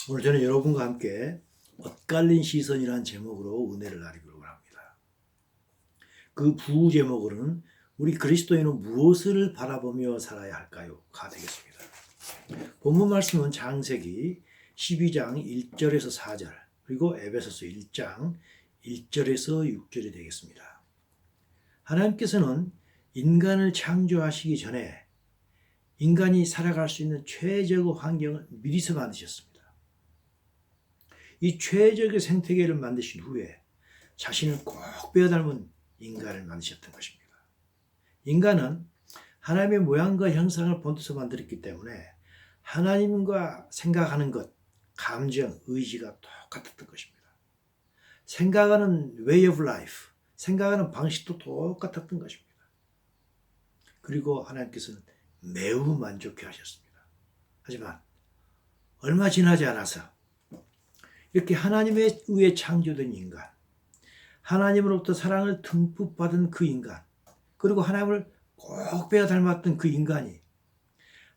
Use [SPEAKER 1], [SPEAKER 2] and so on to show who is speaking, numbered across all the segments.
[SPEAKER 1] 오늘 저는 여러분과 함께 엇갈린 시선이라는 제목으로 은혜를 나누기로 합니다. 그 부제목으로는 우리 그리스도인은 무엇을 바라보며 살아야 할까요? 가 되겠습니다. 본문 말씀은 창세기 12장 1절에서 4절 그리고 에베소서 1장 1절에서 6절이 되겠습니다. 하나님께서는 인간을 창조하시기 전에 인간이 살아갈 수 있는 최적의 환경을 미리서 만드셨습니다. 이 최적의 생태계를 만드신 후에 자신을 꼭 빼닮은 인간을 만드셨던 것입니다. 인간은 하나님의 모양과 형상을 본떠서 만들었기 때문에 하나님과 생각하는 것, 감정, 의지가 똑같았던 것입니다. 생각하는 way of life, 생각하는 방식도 똑같았던 것입니다. 그리고 하나님께서는 매우 만족해 하셨습니다. 하지만 얼마 지나지 않아서 이렇게 하나님에 의해 창조된 인간, 하나님으로부터 사랑을 듬뿍 받은 그 인간, 그리고 하나님을 꼭 빼어 닮았던 그 인간이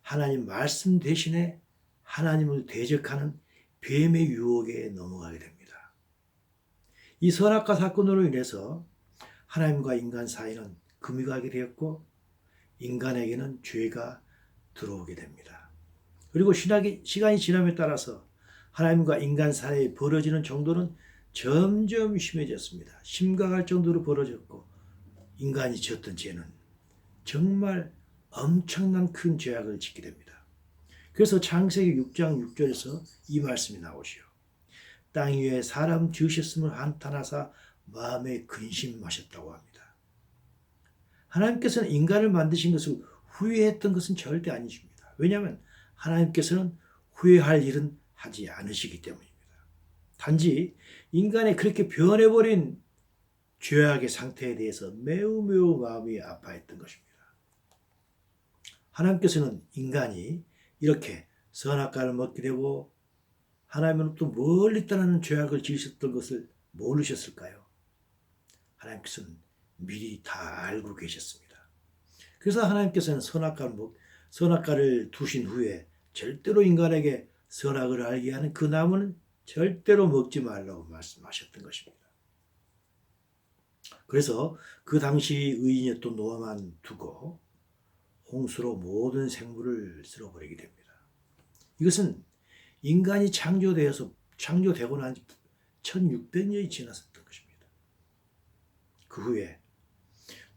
[SPEAKER 1] 하나님 말씀 대신에 하나님을 대적하는 뱀의 유혹에 넘어가게 됩니다. 이 선악과 사건으로 인해서 하나님과 인간 사이는 금이 가게 되었고 인간에게는 죄가 들어오게 됩니다. 그리고 시간이 지남에 따라서 하나님과 인간 사이에 벌어지는 정도는 점점 심해졌습니다. 심각할 정도로 벌어졌고 인간이 지었던 죄는 정말 엄청난 큰 죄악을 짓게 됩니다. 그래서 창세기 6장 6절에서 이 말씀이 나오시오. 땅 위에 사람 지으셨음을 한탄하사 마음에 근심하셨다고 합니다. 하나님께서는 인간을 만드신 것을 후회했던 것은 절대 아니십니다. 왜냐하면 하나님께서는 후회할 일은 하지 않으시기 때문입니다. 단지 인간의 그렇게 변해버린 죄악의 상태에 대해서 매우 마음이 아파했던 것입니다. 하나님께서는 인간이 이렇게 선악과를 먹게 되고 하나님으로부터 멀리 떠나는 죄악을 지으셨던 것을 모르셨을까요? 하나님께서는 미리 다 알고 계셨습니다. 그래서 하나님께서는 선악과를 두신 후에 절대로 인간에게 선악을 알게 하는 그 나무는 절대로 먹지 말라고 말씀하셨던 것입니다. 그래서 그 당시 의인이었던 노아만 두고 홍수로 모든 생물을 쓸어버리게 됩니다. 이것은 인간이 창조되고 난 1600년이 지났었던 것입니다. 그 후에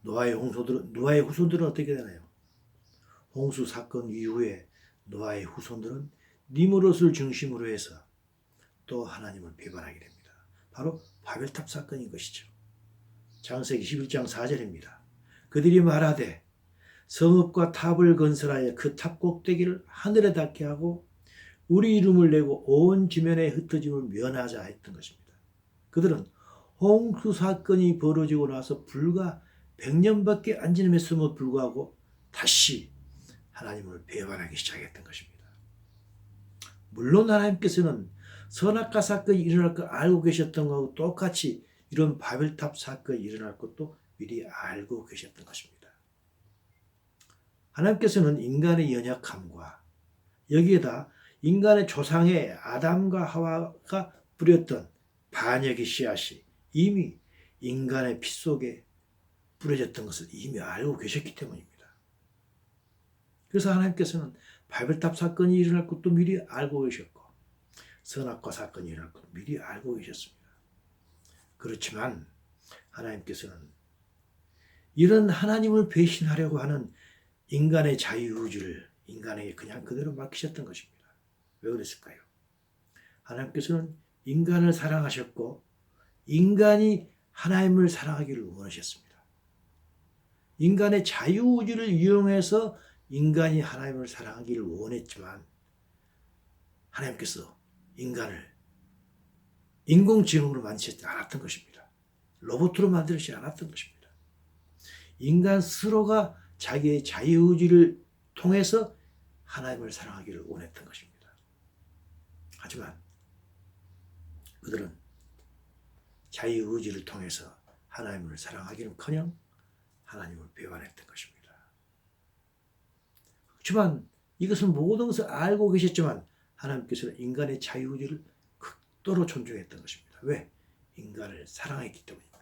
[SPEAKER 1] 노아의 후손들은 어떻게 되나요? 홍수 사건 이후에 노아의 후손들은 니므롯을 중심으로 해서 또 하나님을 배반하게 됩니다. 바로 바벨탑 사건인 것이죠. 창세기 11장 4절입니다. 그들이 말하되 성읍과 탑을 건설하여 그 탑 꼭대기를 하늘에 닿게 하고 우리 이름을 내고 온 지면에 흩어짐을 면하자 했던 것입니다. 그들은 홍수 사건이 벌어지고 나서 불과 100년밖에 안 지남에도 불구하고 다시 하나님을 배반하기 시작했던 것입니다. 물론 하나님께서는 선악과 사건이 일어날 걸 알고 계셨던 것하고 똑같이 이런 바벨탑 사건이 일어날 것도 미리 알고 계셨던 것입니다. 하나님께서는 인간의 연약함과 여기에다 인간의 조상의 아담과 하와가 뿌렸던 반역의 씨앗이 이미 인간의 피 속에 뿌려졌던 것을 이미 알고 계셨기 때문입니다. 그래서 하나님께서는 바벨탑 사건이 일어날 것도 미리 알고 계셨고 선악과 사건이 일어날 것도 미리 알고 계셨습니다. 그렇지만 하나님께서는 이런 하나님을 배신하려고 하는 인간의 자유의지를 인간에게 그냥 그대로 맡기셨던 것입니다. 왜 그랬을까요? 하나님께서는 인간을 사랑하셨고 인간이 하나님을 사랑하기를 원하셨습니다. 인간의 자유의지를 이용해서 인간이 하나님을 사랑하기를 원했지만 하나님께서 인간을 인공지능으로 만드시지 않았던 것입니다. 로봇으로 만들지 않았던 것입니다. 인간 스스로가 자기의 자유의지를 통해서 하나님을 사랑하기를 원했던 것입니다. 하지만 그들은 자유의지를 통해서 하나님을 사랑하기는커녕 하나님을 배반했던 것입니다. 그렇지만 이것은 모든 것을 알고 계셨지만 하나님께서는 인간의 자유의지를 극도로 존중했던 것입니다. 왜? 인간을 사랑했기 때문입니다.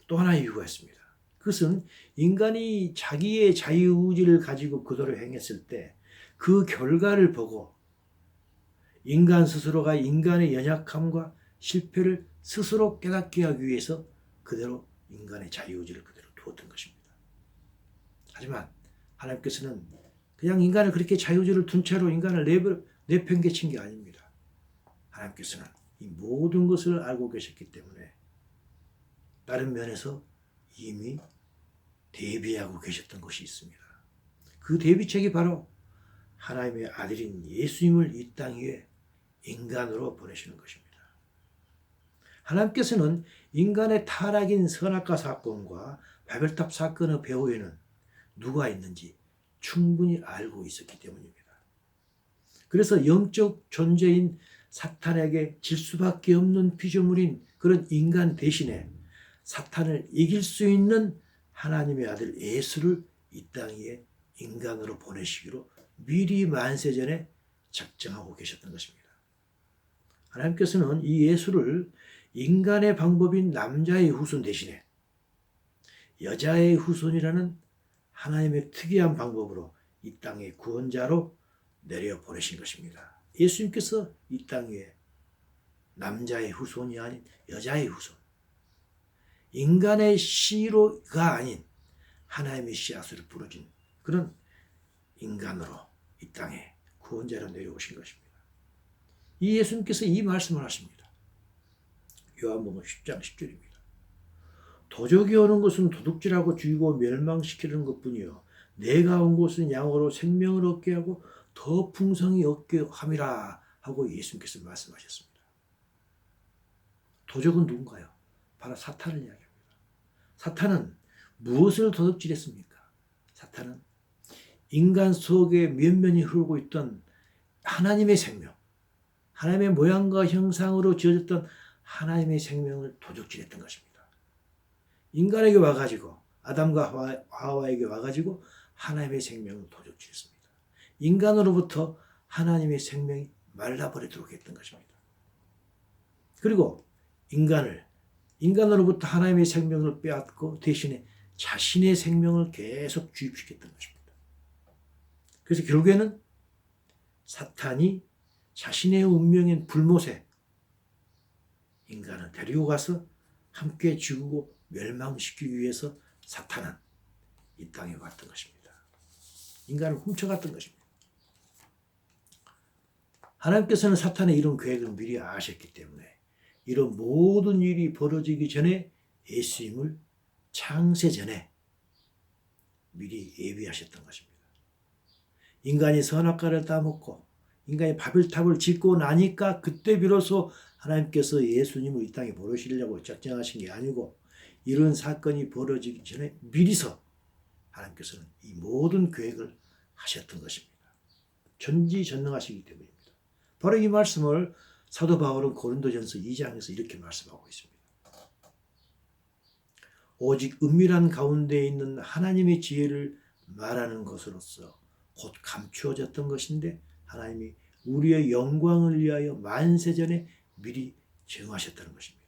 [SPEAKER 1] 또 하나의 이유가 있습니다. 그것은 인간이 자기의 자유의지를 가지고 그대로 행했을 때 그 결과를 보고 인간 스스로가 인간의 연약함과 실패를 스스로 깨닫게 하기 위해서 그대로 인간의 자유의지를 그대로 두었던 것입니다. 하지만 하나님께서는 그냥 인간을 그렇게 자유의지를 둔 채로 인간을 내팽개친 게 아닙니다. 하나님께서는 이 모든 것을 알고 계셨기 때문에 다른 면에서 이미 대비하고 계셨던 것이 있습니다. 그 대비책이 바로 하나님의 아들인 예수님을 이 땅 위에 인간으로 보내시는 것입니다. 하나님께서는 인간의 타락인 선악과 사건과 바벨탑 사건의 배후에는 누가 있는지 충분히 알고 있었기 때문입니다. 그래서 영적 존재인 사탄에게 질 수밖에 없는 피조물인 그런 인간 대신에 사탄을 이길 수 있는 하나님의 아들 예수를 이 땅 위에 인간으로 보내시기로 미리 만세전에 작정하고 계셨던 것입니다. 하나님께서는 이 예수를 인간의 방법인 남자의 후손 대신에 여자의 후손이라는 하나님의 특이한 방법으로 이 땅의 구원자로 내려 보내신 것입니다. 예수님께서 이 땅 위에 남자의 후손이 아닌 여자의 후손, 인간의 씨로가 아닌 하나님의 씨앗으로 부러진 그런 인간으로 이 땅에 구원자로 내려오신 것입니다. 이 예수님께서 이 말씀을 하십니다. 요한복음 10장 10절입니다. 도적이 오는 것은 도둑질하고 죽이고 멸망시키는 것뿐이요 내가 온 것은 양으로 생명을 얻게 하고 더 풍성히 얻게 함이라 하고 예수님께서 말씀하셨습니다. 도적은 누군가요? 바로 사탄을 이야기합니다. 사탄은 무엇을 도둑질했습니까? 사탄은 인간 속에 면면이 흐르고 있던 하나님의 생명, 하나님의 모양과 형상으로 지어졌던 하나님의 생명을 도둑질했던 것입니다. 인간에게 와가지고 아담과 하와에게 와가지고 하나님의 생명을 도둑질했습니다. 인간으로부터 하나님의 생명이 말라버리도록 했던 것입니다. 그리고 인간으로부터 하나님의 생명을 빼앗고 대신에 자신의 생명을 계속 주입시켰던 것입니다. 그래서 결국에는 사탄이 자신의 운명인 불못에 인간을 데리고 가서 함께 죽이고 멸망시키기 위해서 사탄은 이 땅에 왔던 것입니다. 인간을 훔쳐갔던 것입니다. 하나님께서는 사탄의 이런 계획을 미리 아셨기 때문에 이런 모든 일이 벌어지기 전에 예수님을 창세 전에 미리 예비하셨던 것입니다. 인간이 선악과를 따먹고 인간이 바벨탑을 짓고 나니까 그때 비로소 하나님께서 예수님을 이 땅에 보내시려고 작정하신 게 아니고 이런 사건이 벌어지기 전에 미리서 하나님께서는 이 모든 계획을 하셨던 것입니다. 전지전능하시기 때문입니다. 바로 이 말씀을 사도 바울은 고린도전서 2장에서 이렇게 말씀하고 있습니다. 오직 은밀한 가운데 있는 하나님의 지혜를 말하는 것으로서 곧 감추어졌던 것인데 하나님이 우리의 영광을 위하여 만세전에 미리 정하셨다는 것입니다.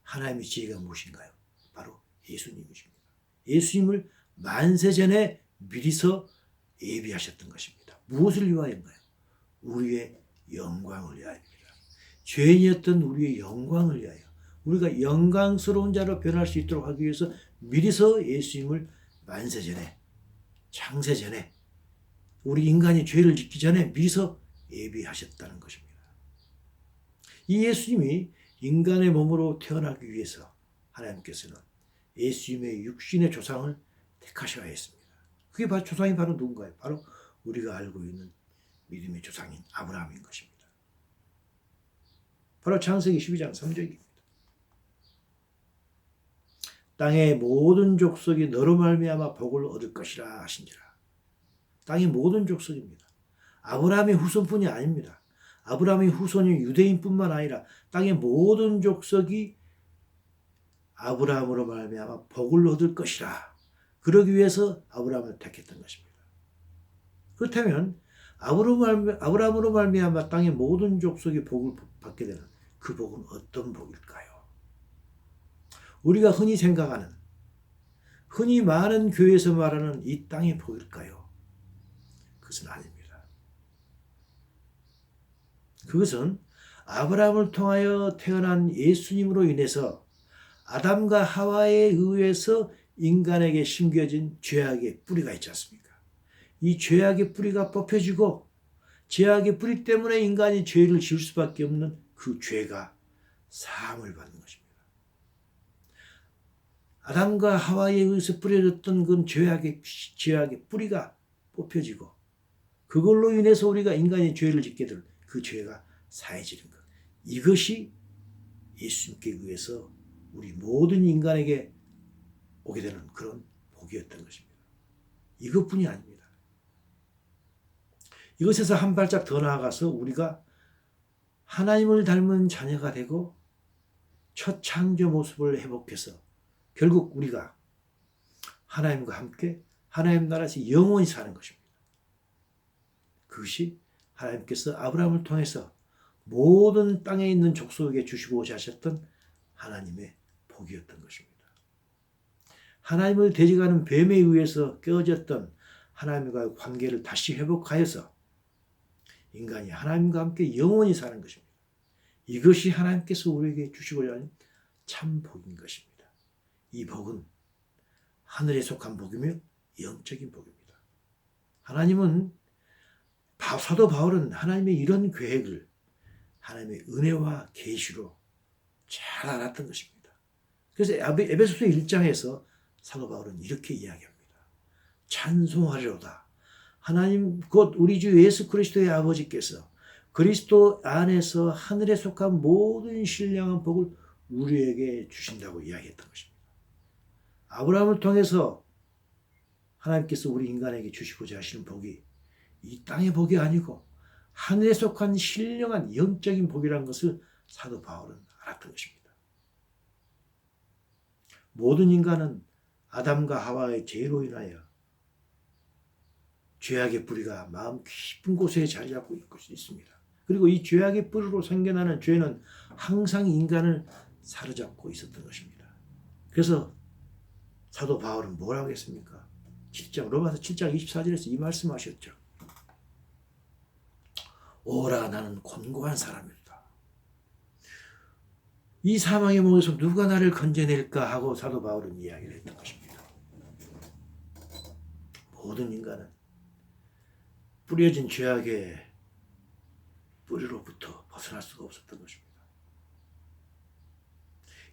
[SPEAKER 1] 하나님의 지혜가 무엇인가요? 바로 예수님이십니다. 예수님을 만세전에 미리서 예비하셨던 것입니다. 무엇을 위하여인가요? 우리의 영광을 위하여입니다. 죄인이었던 우리의 영광을 위하여 우리가 영광스러운 자로 변할 수 있도록 하기 위해서 미리서 예수님을 만세전에 창세전에 우리 인간이 죄를 짓기 전에 미리서 예비하셨다는 것입니다. 이 예수님이 인간의 몸으로 태어나기 위해서 하나님께서는 예수님의 육신의 조상을 택하셔야 했습니다. 그게 바로 조상이 바로 누군가요? 바로 우리가 알고 있는 믿음의 조상인 아브라함인 것입니다. 바로 창세기 12장 3절입니다. 땅의 모든 족속이 너로 말미암아 복을 얻을 것이라 하신지라. 땅의 모든 족속입니다. 아브라함의 후손뿐이 아닙니다. 아브라함의 후손이 유대인뿐만 아니라 땅의 모든 족속이 아브라함으로 말미암아 복을 얻을 것이라. 그러기 위해서 아브라함을 택했던 것입니다. 그렇다면 아브라함으로 말미암아 땅의 모든 족속이 복을 받게 되는 그 복은 어떤 복일까요? 우리가 흔히 생각하는, 흔히 많은 교회에서 말하는 이 땅의 복일까요? 그것은 아닙니다. 그것은 아브라함을 통하여 태어난 예수님으로 인해서 아담과 하와에 의해서 인간에게 심겨진 죄악의 뿌리가 있지 않습니까? 이 죄악의 뿌리가 뽑혀지고 죄악의 뿌리 때문에 인간이 죄를 지을 수밖에 없는 그 죄가 사함을 받는 것입니다. 아담과 하와에 의해서 뿌려졌던 그 죄악의 뿌리가 뽑혀지고 그걸로 인해서 우리가 인간이 죄를 짓게 될 그 죄가 사해지는 것. 이것이 예수님께 의해서 우리 모든 인간에게 오게 되는 그런 복이었던 것입니다. 이것뿐이 아닙니다. 이것에서 한 발짝 더 나아가서 우리가 하나님을 닮은 자녀가 되고 첫 창조 모습을 회복해서 결국 우리가 하나님과 함께 하나님 나라에서 영원히 사는 것입니다. 그것이 하나님께서 아브라함을 통해서 모든 땅에 있는 족속에게 주시고자 하셨던 하나님의 복이었던 것입니다. 하나님을 대적하는 뱀에 의해서 깨어졌던 하나님과의 관계를 다시 회복하여서 인간이 하나님과 함께 영원히 사는 것입니다. 이것이 하나님께서 우리에게 주시고자 하는 참 복인 것입니다. 이 복은 하늘에 속한 복이며 영적인 복입니다. 하나님은 사도 바울은 하나님의 이런 계획을 하나님의 은혜와 계시로 잘 알았던 것입니다. 그래서 에베소서 1장에서 사도 바울은 이렇게 이야기합니다. 찬송하리로다. 하나님 곧 우리 주 예수 그리스도의 아버지께서 그리스도 안에서 하늘에 속한 모든 신령한 복을 우리에게 주신다고 이야기했던 것입니다. 아브라함을 통해서 하나님께서 우리 인간에게 주시고자 하시는 복이 이 땅의 복이 아니고 하늘에 속한 신령한 영적인 복이라는 것을 사도 바울은 알았던 것입니다. 모든 인간은 아담과 하와의 죄로 인하여 죄악의 뿌리가 마음 깊은 곳에 자리 잡고 있습니다. 그리고 이 죄악의 뿌리로 생겨나는 죄는 항상 인간을 사로잡고 있었던 것입니다. 그래서 사도 바울은 뭐라고 했습니까? 로마서 7장 24절에서 이 말씀하셨죠. 오라 나는 곤고한 사람이다. 이 사망의 목에서 누가 나를 건져낼까 하고 사도 바울은 이야기를 했던 것입니다. 모든 인간은 뿌려진 죄악의 뿌리로부터 벗어날 수가 없었던 것입니다.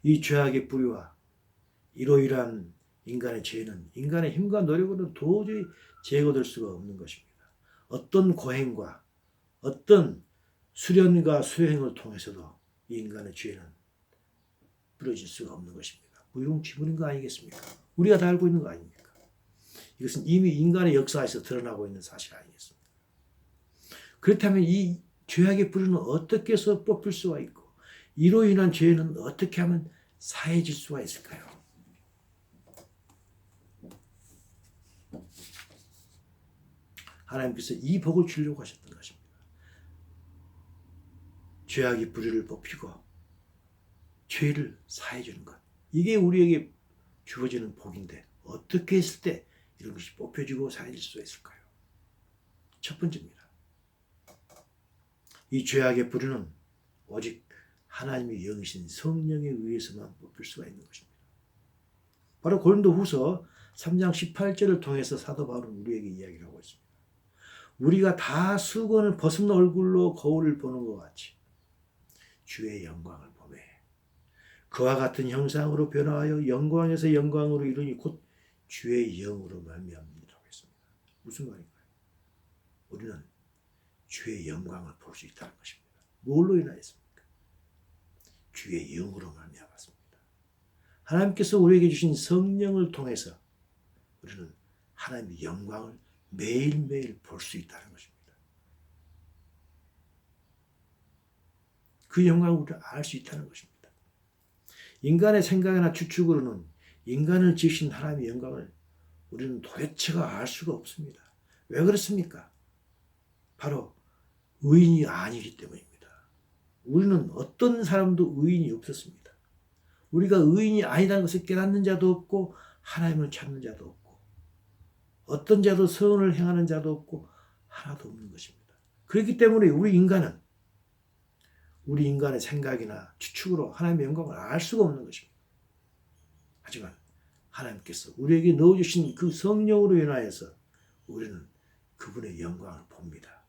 [SPEAKER 1] 이 죄악의 뿌리와 이로 인한 인간의 죄는 인간의 힘과 노력으로는 도저히 제거될 수가 없는 것입니다. 어떤 고행과 어떤 수련과 수행을 통해서도 이 인간의 죄는 뿌려질 수가 없는 것입니다. 무용지물인 거 아니겠습니까? 우리가 다 알고 있는 거 아닙니까? 이것은 이미 인간의 역사에서 드러나고 있는 사실 아니겠습니까? 그렇다면 이 죄악의 뿌리는 어떻게 해서 뽑힐 수가 있고 이로 인한 죄는 어떻게 하면 사해질 수가 있을까요? 하나님께서 이 복을 주려고 하셨던 것입니다. 죄악의 뿌리를 뽑히고 죄를 사해주는 것. 이게 우리에게 주어지는 복인데 어떻게 했을 때 이런 것이 뽑혀지고 사해질 수 있을까요? 첫 번째입니다. 이 죄악의 뿌리는 오직 하나님의 영이신 성령에 의해서만 뽑힐 수가 있는 것입니다. 바로 고린도후서 3장 18절을 통해서 사도 바울은 우리에게 이야기를 하고 있습니다. 우리가 다 수건을 벗은 얼굴로 거울을 보는 것 같이 주의 영광을 보매 그와 같은 형상으로 변화하여 영광에서 영광으로 이르니 곧 주의 영으로 말미암니라고 했습니다. 무슨 말인가요? 우리는 주의 영광을 볼 수 있다는 것입니다. 뭘로 인하였습니까? 주의 영으로 말미암았습니다. 하나님께서 우리에게 주신 성령을 통해서 우리는 하나님의 영광을 매일매일 볼 수 있다는 것입니다. 그 영광을 우리가 알 수 있다는 것입니다. 인간의 생각이나 추측으로는 인간을 지으신 하나님의 영광을 우리는 도대체가 알 수가 없습니다. 왜 그렇습니까? 바로 의인이 아니기 때문입니다. 우리는 어떤 사람도 의인이 없었습니다. 우리가 의인이 아니라는 것을 깨닫는 자도 없고 하나님을 찾는 자도 없고 어떤 자도 선을 행하는 자도 없고 하나도 없는 것입니다. 그렇기 때문에 우리 인간의 생각이나 추측으로 하나님의 영광을 알 수가 없는 것입니다. 하지만 하나님께서 우리에게 넣어주신 그 성령으로 인하여서 우리는 그분의 영광을 봅니다.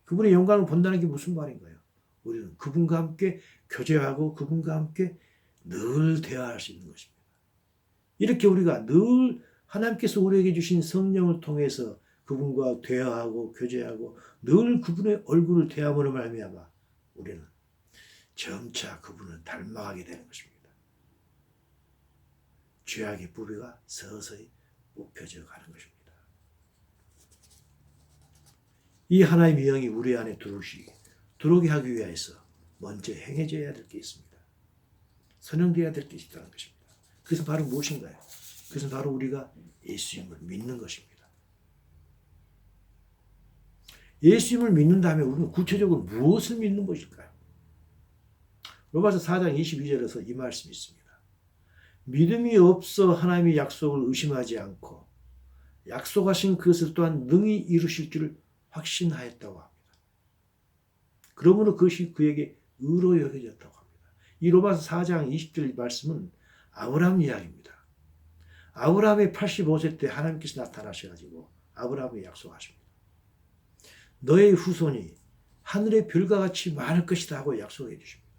[SPEAKER 1] 그분의 영광을 본다는 게 무슨 말인가요? 우리는 그분과 함께 교제하고 그분과 함께 늘 대화할 수 있는 것입니다. 이렇게 우리가 늘 하나님께서 우리에게 주신 성령을 통해서 그분과 대화하고 교제하고 늘 그분의 얼굴을 대함으로 말미암아 우리는 점차 그분을 닮아가게 되는 것입니다. 죄악의 뿌리가 서서히 뽑혀져 가는 것입니다. 이 하나님의 영이 우리 안에 들어오게 하기 위해서 먼저 행해져야 될 게 있습니다. 선행되어야 될 게 있다는 것입니다. 그것은 바로 무엇인가요? 그것은 바로 우리가 예수님을 믿는 것입니다. 예수님을 믿는다면 우리는 구체적으로 무엇을 믿는 것일까요? 로마서 4장 22절에서 이 말씀이 있습니다. 믿음이 없어 하나님의 약속을 의심하지 않고 약속하신 그것을 또한 능히 이루실 줄을 확신하였다고 합니다. 그러므로 그것이 그에게 의로 여겨졌다고 합니다. 이 로마서 4장 20절 말씀은 아브라함 이야기입니다. 아브라함이 85세 때 하나님께서 나타나셔가지고 아브라함이 약속하십니다. 너의 후손이 하늘의 별과 같이 많을 것이다 하고 약속해 주십니다.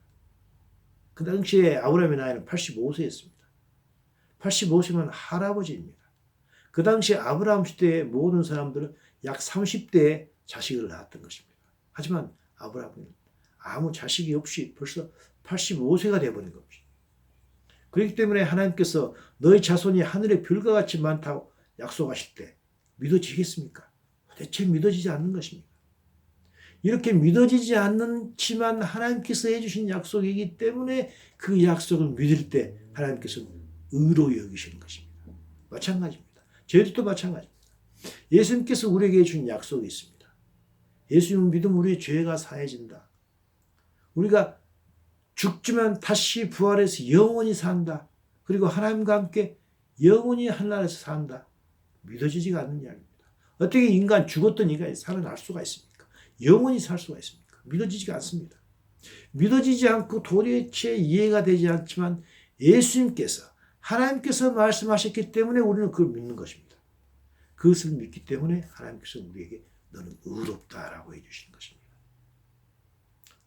[SPEAKER 1] 그 당시에 아브라함의 나이는 85세였습니다. 85세면 할아버지입니다. 그 당시 아브라함 시대의 모든 사람들은 약 30대에 자식을 낳았던 것입니다. 하지만 아브라함은 아무 자식이 없이 벌써 85세가 되어버린 겁니다. 그렇기 때문에 하나님께서 너의 자손이 하늘의 별과 같이 많다고 약속하실 때 믿어지겠습니까? 대체 믿어지지 않는 것입니다. 이렇게 믿어지지 않지만 하나님께서 해주신 약속이기 때문에 그 약속을 믿을 때 하나님께서 의로 여기시는 것입니다. 마찬가지입니다. 저희들도 마찬가지입니다. 예수님께서 우리에게 해준 약속이 있습니다. 예수님을 믿으면 우리의 죄가 사해진다. 우리가 죽지만 다시 부활해서 영원히 산다. 그리고 하나님과 함께 영원히 하늘나라에서 산다. 믿어지지가 않는 이야기입니다. 어떻게 인간 죽었던 인간이 살아날 수가 있습니까? 영원히 살 수가 있습니까? 믿어지지가 않습니다. 믿어지지 않고 도대체 이해가 되지 않지만 예수님께서 하나님께서 말씀하셨기 때문에 우리는 그걸 믿는 것입니다. 그것을 믿기 때문에 하나님께서 우리에게 너는 의롭다라고 해주시는 것입니다.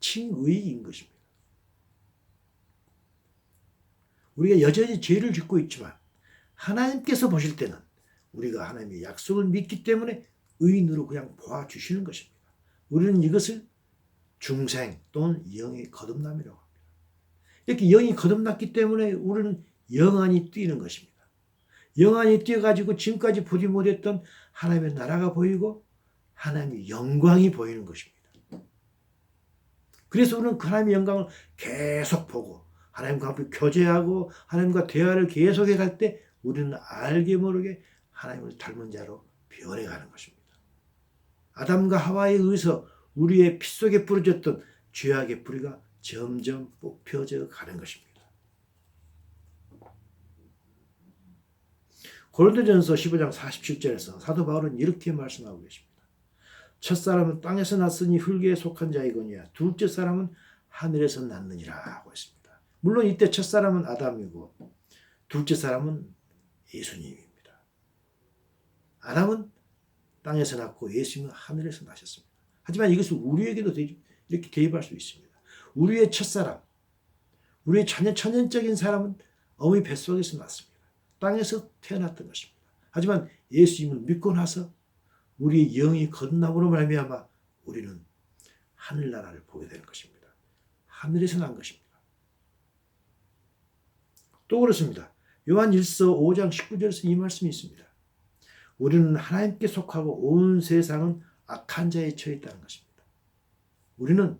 [SPEAKER 1] 칭의인 것입니다. 우리가 여전히 죄를 짓고 있지만 하나님께서 보실 때는 우리가 하나님의 약속을 믿기 때문에 의인으로 그냥 보아주시는 것입니다. 우리는 이것을 중생 또는 영의 거듭남이라고 합니다. 이렇게 영이 거듭났기 때문에 우리는 영안이 뛰는 것입니다. 영안이 뛰어가지고 지금까지 보지 못했던 하나님의 나라가 보이고 하나님의 영광이 보이는 것입니다. 그래서 우리는 그 하나님의 영광을 계속 보고 하나님과 함께 교제하고 하나님과 대화를 계속해 갈 때 우리는 알게 모르게 하나님을 닮은 자로 변해가는 것입니다. 아담과 하와에 의해서 우리의 피 속에 뿌려졌던 죄악의 뿌리가 점점 뽑혀져 가는 것입니다. 고린도전서 15장 47절에서 사도 바울은 이렇게 말씀하고 계십니다. 첫사람은 땅에서 났으니 흙에 속한 자이거니와 둘째 사람은 하늘에서 났느니라 하고 있습니다. 물론 이때 첫사람은 아담이고 둘째 사람은 예수님입니다. 아담은 땅에서 났고 예수님은 하늘에서 나셨습니다. 하지만 이것은 우리에게도 이렇게 대입할 수 있습니다. 우리의 첫사람, 우리의 천연적인 사람은 어머니 뱃속에서 났습니다. 땅에서 태어났던 것입니다. 하지만 예수님을 믿고 나서 우리의 영이 거듭남으로 말미암아 우리는 하늘나라를 보게 되는 것입니다. 하늘에서 난 것입니다. 또 그렇습니다. 요한 1서 5장 19절에서 이 말씀이 있습니다. 우리는 하나님께 속하고 온 세상은 악한 자에 처해 있다는 것입니다. 우리는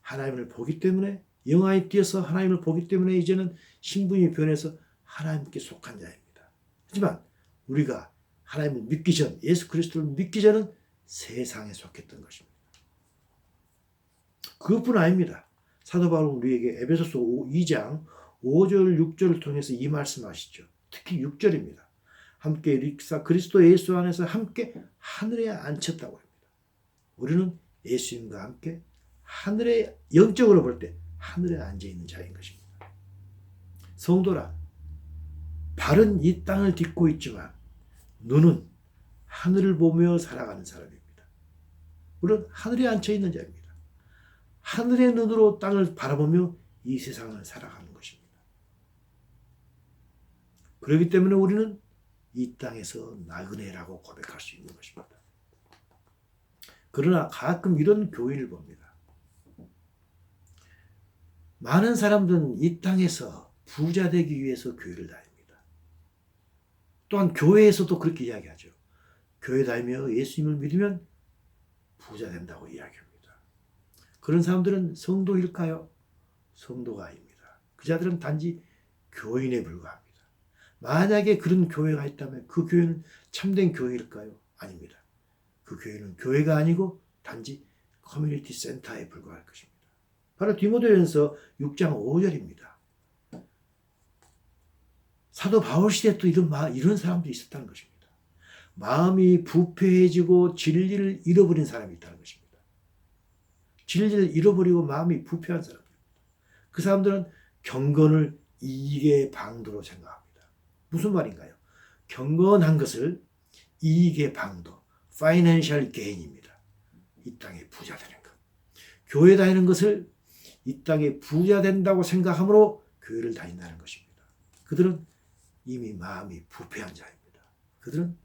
[SPEAKER 1] 하나님을 보기 때문에 영안이 뛰어서 하나님을 보기 때문에 이제는 신분이 변해서 하나님께 속한 자입니다. 하지만 우리가 하나님을 믿기 전, 예수 그리스도를 믿기 전은 세상에 속했던 것입니다. 그것뿐 아닙니다. 사도 바울은 우리에게 에베소서 2장 5절 6절을 통해서 이 말씀하시죠. 특히 6절입니다. 함께 그리스도 예수 안에서 함께 하늘에 앉혔다고 합니다. 우리는 예수님과 함께 하늘에 영적으로 볼 때 하늘에 앉아 있는 자인 것입니다. 성도라 발은 이 땅을 딛고 있지만 눈은 하늘을 보며 살아가는 사람입니다. 우리는 하늘에 앉혀 있는 자입니다. 하늘의 눈으로 땅을 바라보며 이 세상을 살아가는 것입니다. 그렇기 때문에 우리는 이 땅에서 나그네라고 고백할 수 있는 것입니다. 그러나 가끔 이런 교회를 봅니다. 많은 사람들은 이 땅에서 부자 되기 위해서 교회를 다닙니다. 또한 교회에서도 그렇게 이야기하죠. 교회 다니며 예수님을 믿으면 부자 된다고 이야기합니다. 그런 사람들은 성도일까요? 성도가 아닙니다. 그 자들은 단지 교인에 불과합니다. 만약에 그런 교회가 있다면 그 교회는 참된 교회일까요? 아닙니다. 그 교회는 교회가 아니고 단지 커뮤니티 센터에 불과할 것입니다. 바로 디모데전서 6장 5절입니다. 사도 바울 시대 또 이런 사람들이 있었다는 것입니다. 마음이 부패해지고 진리를 잃어버린 사람이 있다는 것입니다. 진리를 잃어버리고 마음이 부패한 사람입니다. 그 사람들은 경건을 이익의 방도로 생각합니다. 무슨 말인가요? 경건한 것을 이익의 방도, 파이낸셜 게인입니다. 이 땅에 부자 되는 것. 교회 다니는 것을 이 땅에 부자 된다고 생각함으로 교회를 다닌다는 것입니다. 그들은 이미 마음이 부패한 자입니다. 그들은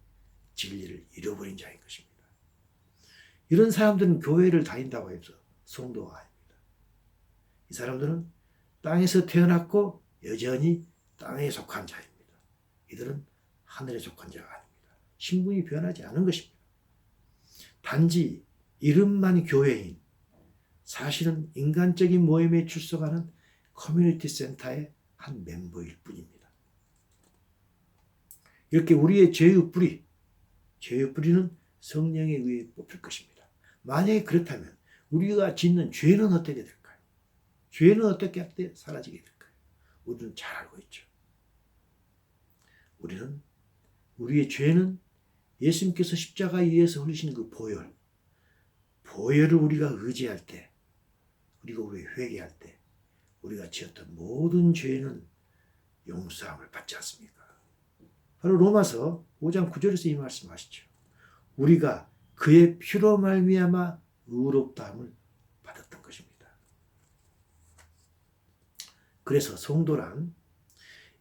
[SPEAKER 1] 진리를 잃어버린 자인 것입니다. 이런 사람들은 교회를 다닌다고 해서 성도가 아닙니다. 이 사람들은 땅에서 태어났고 여전히 땅에 속한 자입니다. 이들은 하늘에 속한 자가 아닙니다. 신분이 변하지 않은 것입니다. 단지 이름만 교회인 사실은 인간적인 모임에 출석하는 커뮤니티 센터의 한 멤버일 뿐입니다. 이렇게 우리의 죄의 뿌리는 성령에 의해 뽑힐 것입니다. 만약에 그렇다면 우리가 짓는 죄는 어떻게 될까요? 죄는 어떻게 할 때 사라지게 될까요? 우리는 잘 알고 있죠. 우리의 죄는 예수님께서 십자가에 의해서 흘리신 그 보혈을 우리가 의지할 때, 그리고 우리 회개할 때 우리가 지었던 모든 죄는 용서함을 받지 않습니까? 바로 로마서 5장 9절에서 이 말씀하시죠. 우리가 그의 피로 말미암아 의롭다함을 받았던 것입니다. 그래서 성도란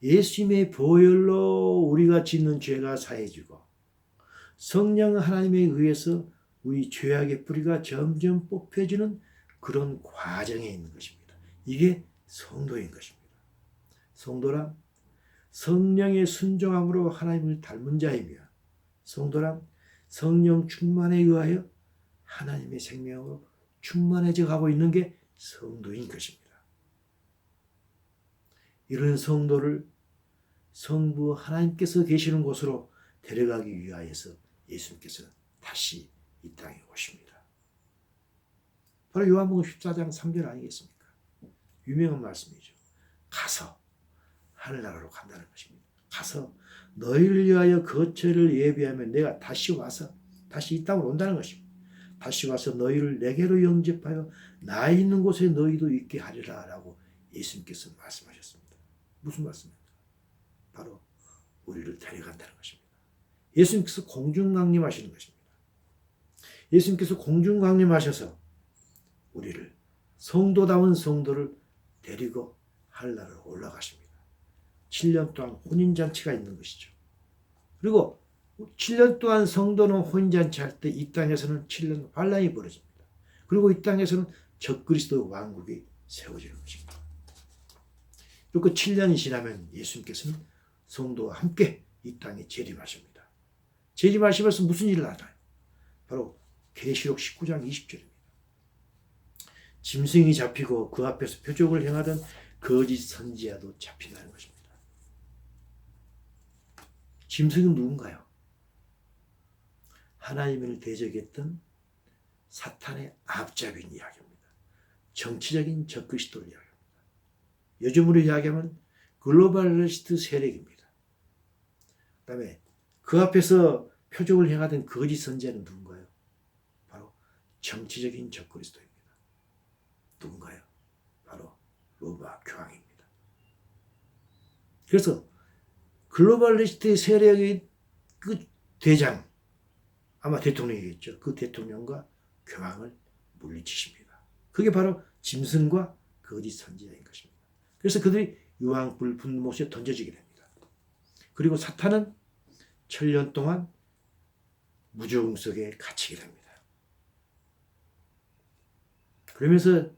[SPEAKER 1] 예수님의 보혈로 우리가 짓는 죄가 사해지고 성령 하나님에 의해서 우리 죄악의 뿌리가 점점 뽑혀지는 그런 과정에 있는 것입니다. 이게 성도인 것입니다. 성도란 성령의 순종함으로 하나님을 닮은 자이며 성도란 성령 충만에 의하여 하나님의 생명으로 충만해져 가고 있는 게 성도인 것입니다. 이런 성도를 성부 하나님께서 계시는 곳으로 데려가기 위하여서 예수님께서는 다시 이 땅에 오십니다. 바로 요한복음 14장 3절 아니겠습니까? 유명한 말씀이죠. 가서 하늘나라로 간다는 것입니다. 가서 너희를 위하여 거처를 예비하면 내가 다시 와서 다시 이 땅으로 온다는 것입니다. 다시 와서 너희를 내게로 영접하여 나 있는 곳에 너희도 있게 하리라 라고 예수님께서 말씀하셨습니다. 무슨 말씀입니까? 바로 우리를 데려간다는 것입니다. 예수님께서 공중강림하시는 것입니다. 예수님께서 공중강림하셔서 우리를 성도다운 성도를 데리고 하늘나라로 올라가십니다. 7년 동안 혼인잔치가 있는 것이죠. 그리고 7년 동안 성도는 혼인잔치 할 때 이 땅에서는 7년 환란이 벌어집니다. 그리고 이 땅에서는 적그리스도 왕국이 세워지는 것입니다. 그리고 7년이 지나면 예수님께서는 성도와 함께 이 땅에 재림하십니다. 재림하시면서 무슨 일을 하나요? 바로 계시록 19장 20절입니다. 짐승이 잡히고 그 앞에서 표적을 행하던 거짓 선지자도 잡힌다는 것입니다. 짐승은 누군가요? 하나님을 대적했던 사탄의 앞잡이인 이야기입니다. 정치적인 적그리스도를 이야기합니다. 요즘으로 이야기하면 글로벌리스트 세력입니다. 그 다음에 그 앞에서 표적을 행하던 거짓 선지자는 누군가요? 바로 정치적인 적그리스도입니다. 누군가요? 바로 로마 교황입니다. 그래서 글로벌리스트 세력의 그 대장, 아마 대통령이겠죠. 그 대통령과 교황을 물리치십니다. 그게 바로 짐승과 거짓 선지자인 것입니다. 그래서 그들이 유황불 분못에 던져지게 됩니다. 그리고 사탄은 천년 동안 무저음 속에 갇히게 됩니다. 그러면서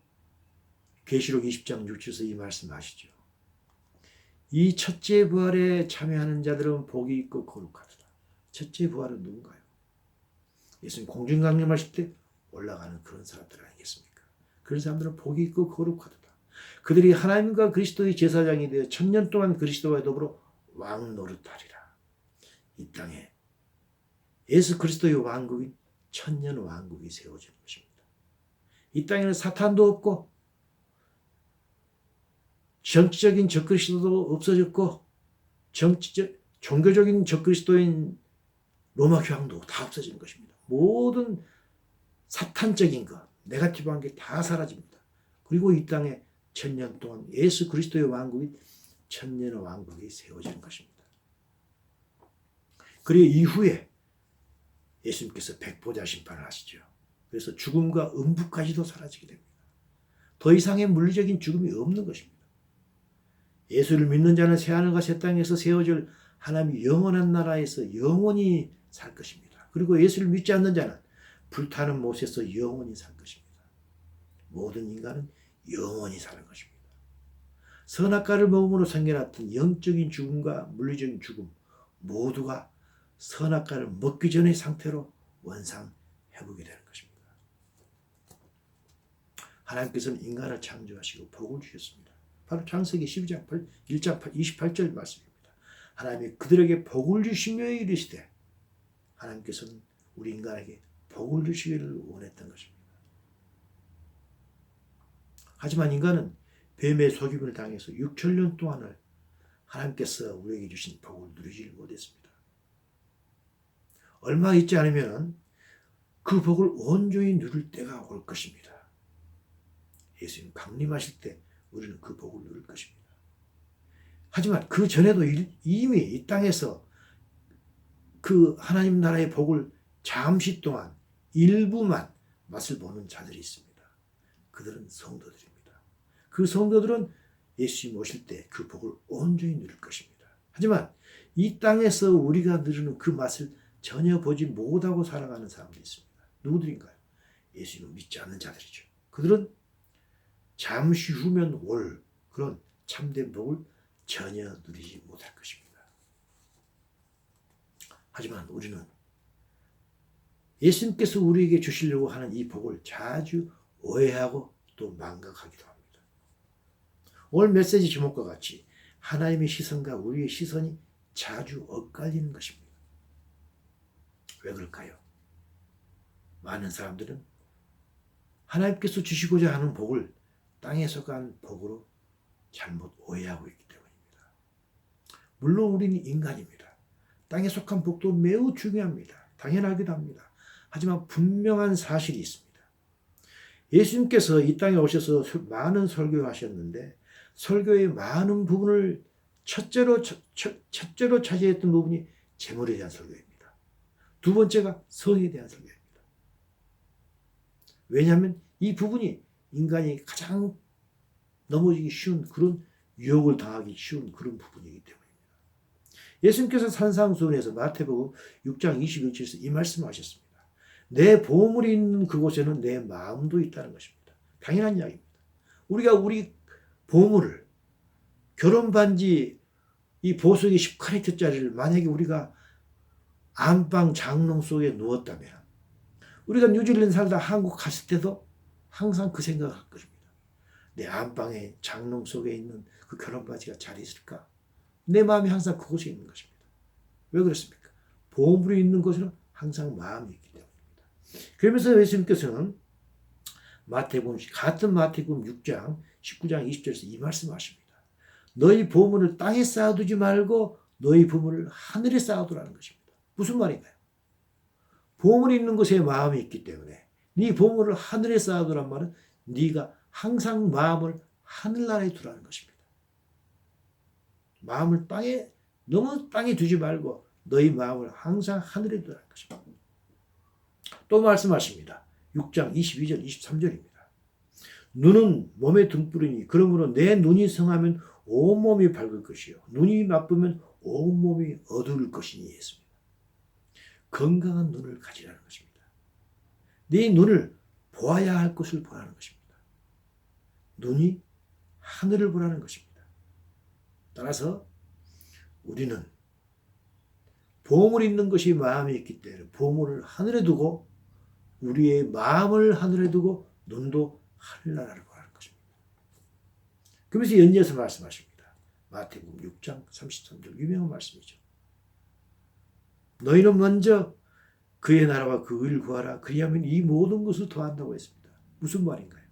[SPEAKER 1] 계시록 20장 6절에서 이 말씀하시죠. 이 첫째 부활에 참여하는 자들은 복이 있고 거룩하도다. 첫째 부활은 누군가요? 예수님 공중강림하실 때 올라가는 그런 사람들 아니겠습니까? 그런 사람들은 복이 있고 거룩하도다. 그들이 하나님과 그리스도의 제사장이 되어 천년 동안 그리스도와 더불어 왕 노릇하리라. 이 땅에 예수 그리스도의 왕국인 천년 왕국이 세워지는 것입니다. 이 땅에는 사탄도 없고 정치적인 적그리스도도 없어졌고 종교적인 적그리스도인 로마 교황도 다 없어지는 것입니다. 모든 사탄적인 것, 네거티브한 게 다 사라집니다. 그리고 이 땅에 천년 동안 예수 그리스도의 왕국이 천년의 왕국이 세워지는 것입니다. 그리고 이후에 예수님께서 백보자 심판을 하시죠. 그래서 죽음과 음부까지도 사라지게 됩니다. 더 이상의 물리적인 죽음이 없는 것입니다. 예수를 믿는 자는 새하늘과 새 땅에서 세워질 하나님의 영원한 나라에서 영원히 살 것입니다. 그리고 예수를 믿지 않는 자는 불타는 못에서 영원히 살 것입니다. 모든 인간은 영원히 사는 것입니다. 선악과를 먹음으로 생겨났던 영적인 죽음과 물리적인 죽음 모두가 선악과를 먹기 전의 상태로 원상회복이 되는 것입니다. 하나님께서는 인간을 창조하시고 복을 주셨습니다. 바로 창세기 12장 1장 28절 말씀입니다. 하나님이 그들에게 복을 주시며 이르시되 하나님께서는 우리 인간에게 복을 주시기를 원했던 것입니다. 하지만 인간은 뱀의 속임을 당해서 6천년 동안을 하나님께서 우리에게 주신 복을 누리지 못했습니다. 얼마 있지 않으면 그 복을 온전히 누릴 때가 올 것입니다. 예수님 강림하실 때 우리는 그 복을 누릴 것입니다. 하지만 그 전에도 이미 이 땅에서 그 하나님 나라의 복을 잠시 동안 일부만 맛을 보는 자들이 있습니다. 그들은 성도들입니다. 그 성도들은 예수님 오실 때 그 복을 온전히 누릴 것입니다. 하지만 이 땅에서 우리가 누리는 그 맛을 전혀 보지 못하고 살아가는 사람들이 있습니다. 누구들인가요? 예수님을 믿지 않는 자들이죠. 그들은 잠시 후면 올 그런 참된 복을 전혀 누리지 못할 것입니다. 하지만 우리는 예수님께서 우리에게 주시려고 하는 이 복을 자주 오해하고 또 망각하기도 합니다. 오늘 메시지 제목과 같이 하나님의 시선과 우리의 시선이 자주 엇갈리는 것입니다. 왜 그럴까요? 많은 사람들은 하나님께서 주시고자 하는 복을 땅에 속한 복으로 잘못 오해하고 있기 때문입니다. 물론 우리는 인간입니다. 땅에 속한 복도 매우 중요합니다. 당연하기도 합니다. 하지만 분명한 사실이 있습니다. 예수님께서 이 땅에 오셔서 많은 설교를 하셨는데 설교의 많은 부분을 첫째로 차지했던 부분이 재물에 대한 설교입니다. 두 번째가 성에 대한 설교입니다. 왜냐하면 이 부분이 인간이 가장 넘어지기 쉬운 그런 유혹을 당하기 쉬운 그런 부분이기 때문입니다. 예수님께서 산상수훈에서 마태복음 6장 21절에서 이 말씀을 하셨습니다. 내 보물이 있는 그곳에는 내 마음도 있다는 것입니다. 당연한 이야기입니다. 우리가 우리 보물을 결혼 반지 이 보석의 10카리트짜리를 만약에 우리가 안방 장롱 속에 누웠다면 우리가 뉴질랜드 살다 한국 갔을 때도 항상 그 생각을 할 것입니다. 내 안방에 장롱 속에 있는 그 결혼 반지가 잘 있을까? 내 마음이 항상 그곳에 있는 것입니다. 왜 그렇습니까? 보물이 있는 곳에는 항상 마음이 있기 때문입니다. 그러면서 예수님께서는 같은 마태복음 6장 19장 20절에서 이 말씀하십니다. 너희 보물을 땅에 쌓아두지 말고 너희 보물을 하늘에 쌓아두라는 것입니다. 무슨 말인가요? 보물이 있는 곳에 마음이 있기 때문에 네 보물을 하늘에 쌓아두란 말은 네가 항상 마음을 하늘나라에 두라는 것입니다. 마음을 너무 땅에 두지 말고 너희 마음을 항상 하늘에 두라는 것입니다. 또 말씀하십니다. 6장 22절 23절입니다. 눈은 몸의 등불이니 그러므로 내 눈이 성하면 온몸이 밝을 것이요 눈이 나쁘면 온몸이 어두울 것이니 했습니다. 건강한 눈을 가지라는 것입니다. 네 눈을 보아야 할 것을 보라는 것입니다. 눈이 하늘을 보라는 것입니다. 따라서 우리는 보물 있는 것이 마음에 있기 때문에 보물을 하늘에 두고 우리의 마음을 하늘에 두고 눈도 하늘나라를 보라는 것입니다. 그러면서 연이어서 말씀하십니다. 마태복음 6장 33절 유명한 말씀이죠. 너희는 먼저 그의 나라와 그 의를 구하라. 그리하면 이 모든 것을 더한다고 했습니다. 무슨 말인가요?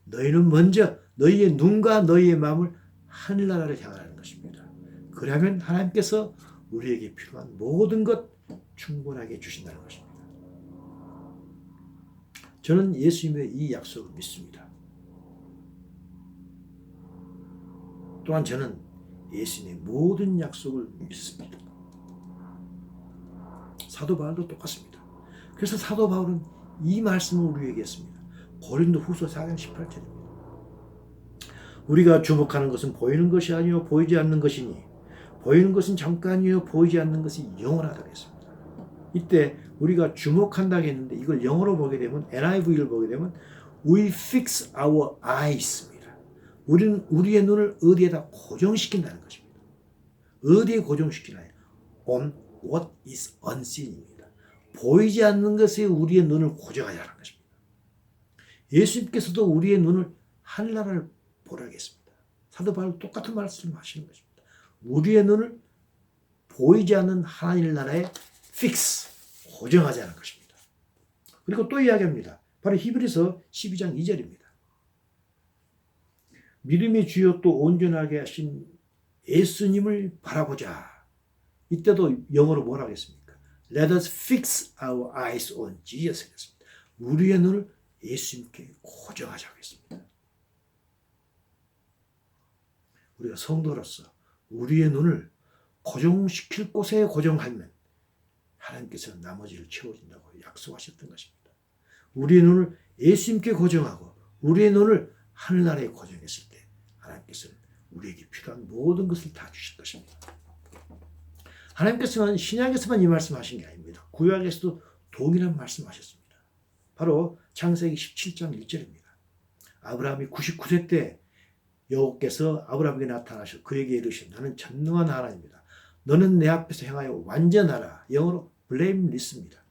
[SPEAKER 1] 너희는 먼저 너희의 눈과 너희의 마음을 하늘나라를 향하라는 것입니다. 그러면 하나님께서 우리에게 필요한 모든 것 충분하게 주신다는 것입니다. 저는 예수님의 이 약속을 믿습니다. 또한 저는 예수님의 모든 약속을 믿습니다. 사도 바울도 똑같습니다. 그래서 사도 바울은 이 말씀을 우리에게 했습니다. 고린도후서 4장 18절입니다. 우리가 주목하는 것은 보이는 것이 아니요 보이지 않는 것이니 보이는 것은 잠깐이요 보이지 않는 것이 영원하다고 했습니다. 이때 우리가 주목한다고 했는데 이걸 영어로 보게 되면 NIV를 보게 되면 We fix our eyes입니다. 우리는 우리의 눈을 어디에다 고정시킨다는 것입니다. 어디에 고정시키나요? On what is unseen입니다. 보이지 않는 것에 우리의 눈을 고정하자 하는 것입니다. 예수님께서도 우리의 눈을 하늘나라를 보라고 했습니다. 사도 바울 똑같은 말씀을 하시는 것입니다. 우리의 눈을 보이지 않는 하늘나라에 fix, 고정하자는 것입니다. 그리고 또 이야기합니다. 바로 히브리서 12장 2절입니다. 믿음의 주요 또 온전하게 하신 예수님을 바라보자. 이때도 영어로 뭐라고 했습니까? Let us fix our eyes on Jesus 했습니다. 우리의 눈을 예수님께 고정하자고 했습니다. 우리가 성도로서 우리의 눈을 고정시킬 곳에 고정하면 하나님께서는 나머지를 채워준다고 약속하셨던 것입니다. 우리의 눈을 예수님께 고정하고 우리의 눈을 하늘나라에 고정했을 때 하나님께서는 우리에게 필요한 모든 것을 다 주실 것입니다. 하나님께서는 신약에서만 이 말씀하신 게 아닙니다. 구약에서도 동일한 말씀하셨습니다. 바로 창세기 17장 1절입니다. 아브라함이 99세 때 여호와께서 아브라함에게 나타나셔 그에게 이르시되 나는 전능한 하나님이다. 너는 내 앞에서 행하여 완전하라. 영어로 blameless입니다.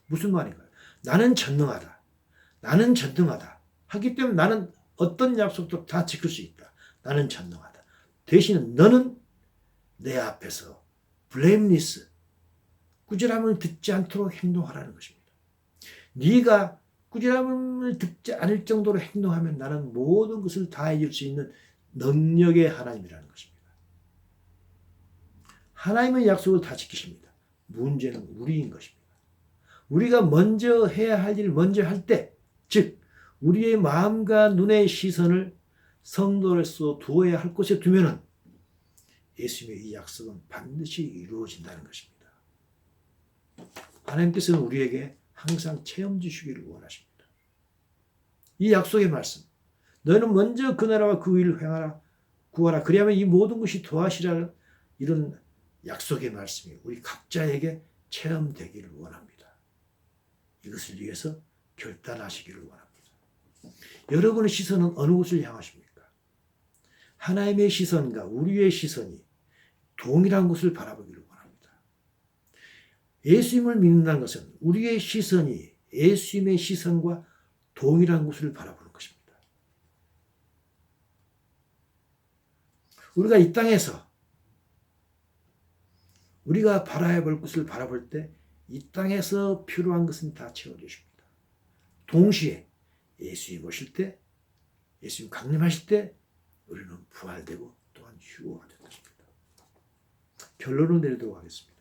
[SPEAKER 1] 무슨 말인가요? 나는 전능하다. 나는 전능하다. 하기 때문에 나는 어떤 약속도 다 지킬 수 있다. 나는 전능하다. 대신 너는 내 앞에서 blameless, 꾸지람을 듣지 않도록 행동하라는 것입니다. 네가 꾸지람을 듣지 않을 정도로 행동하면 나는 모든 것을 다 해줄 수 있는 능력의 하나님이라는 것입니다. 하나님의 약속을 다 지키십니다. 문제는 우리인 것입니다. 우리가 먼저 해야 할 일 먼저 할 때, 즉 우리의 마음과 눈의 시선을 성도로서 두어야 할 곳에 두면은 예수님의 이 약속은 반드시 이루어진다는 것입니다. 하나님께서는 우리에게 항상 체험 주시기를 원하십니다. 이 약속의 말씀, 너는 먼저 그 나라와 그 의를 행하라, 구하라. 그리하면 이 모든 것이 더하시라. 이런 약속의 말씀이 우리 각자에게 체험되기를 원합니다. 이것을 위해서 결단하시기를 원합니다. 여러분의 시선은 어느 곳을 향하십니까? 하나님의 시선과 우리의 시선이 동일한 곳을 바라보기를 원합니다. 예수님을 믿는다는 것은 우리의 시선이 예수님의 시선과 동일한 곳을 바라보는 것입니다. 우리가 이 땅에서 우리가 바라야 볼 것을 바라볼 때 이 땅에서 필요한 것은 다 채워주십니다. 동시에 예수님 오실 때, 예수님 강림하실 때 우리는 부활되고 또한 휴거가 될 것입니다. 결론을 내리도록 하겠습니다.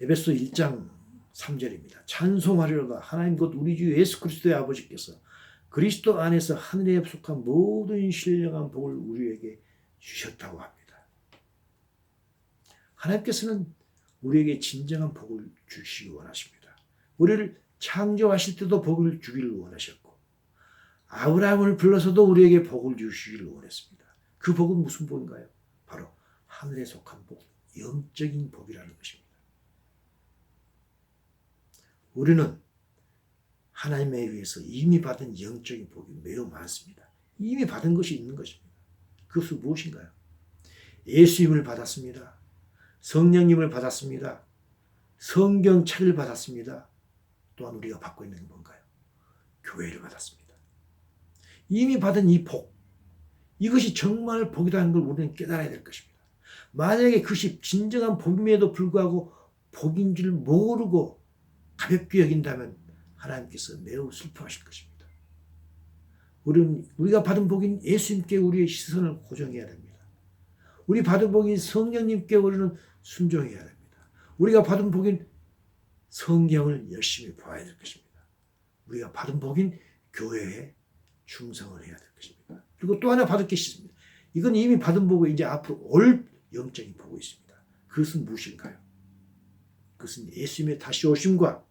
[SPEAKER 1] 에베소 1장 3절입니다. 찬송하리로다. 하나님 곧 우리 주 예수 그리스도의 아버지께서 그리스도 안에서 하늘에 속한 모든 신령한 복을 우리에게 주셨다고 합니다. 하나님께서는 우리에게 진정한 복을 주시기 원하십니다. 우리를 창조하실 때도 복을 주기를 원하셨고 아브라함을 불러서도 우리에게 복을 주시기를 원했습니다. 그 복은 무슨 복인가요? 바로 하늘에 속한 복, 영적인 복이라는 것입니다. 우리는 하나님에 의해서 이미 받은 영적인 복이 매우 많습니다. 이미 받은 것이 있는 것입니다. 그것은 무엇인가요? 예수님을 받았습니다. 성령님을 받았습니다. 성경책을 받았습니다. 또한 우리가 받고 있는 게 뭔가요? 교회를 받았습니다. 이미 받은 이 복, 이것이 정말 복이라는 걸 우리는 깨달아야 될 것입니다. 만약에 그것이 진정한 복임에도 불구하고 복인 줄 모르고 가볍게 여긴다면 하나님께서 매우 슬퍼하실 것입니다. 우리가 받은 복인 예수님께 우리의 시선을 고정해야 됩니다. 우리 받은 복인 성령님께 우리는 순종해야 됩니다. 우리가 받은 복인 성경을 열심히 봐야 될 것입니다. 우리가 받은 복인 교회에 충성을 해야 될 것입니다. 그리고 또 하나 받을 것이 있습니다. 이건 이미 받은 복이 이제 앞으로 올 영적인 복이 있습니다. 그것은 무엇인가요? 그것은 예수님의 다시 오심과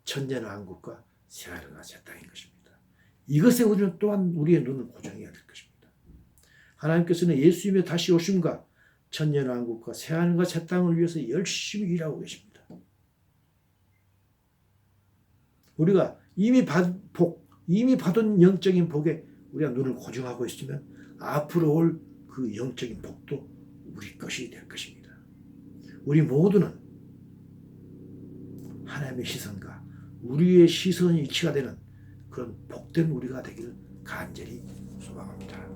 [SPEAKER 1] 천년왕국과 새하늘과 새 땅인 것입니다. 이것에 우리는 또한 우리의 눈을 고정해야 될 것입니다. 하나님께서는 예수님의 다시 오심과 천년왕국과 새하늘과 새 땅을 위해서 열심히 일하고 계십니다. 우리가 이미 받은 복, 이미 받은 영적인 복에 우리가 눈을 고정하고 있으면 앞으로 올 그 영적인 복도 우리 것이 될 것입니다. 우리 모두는 하나님의 시선과 우리의 시선이 일치가 되는 그런 복된 우리가 되기를 간절히 소망합니다.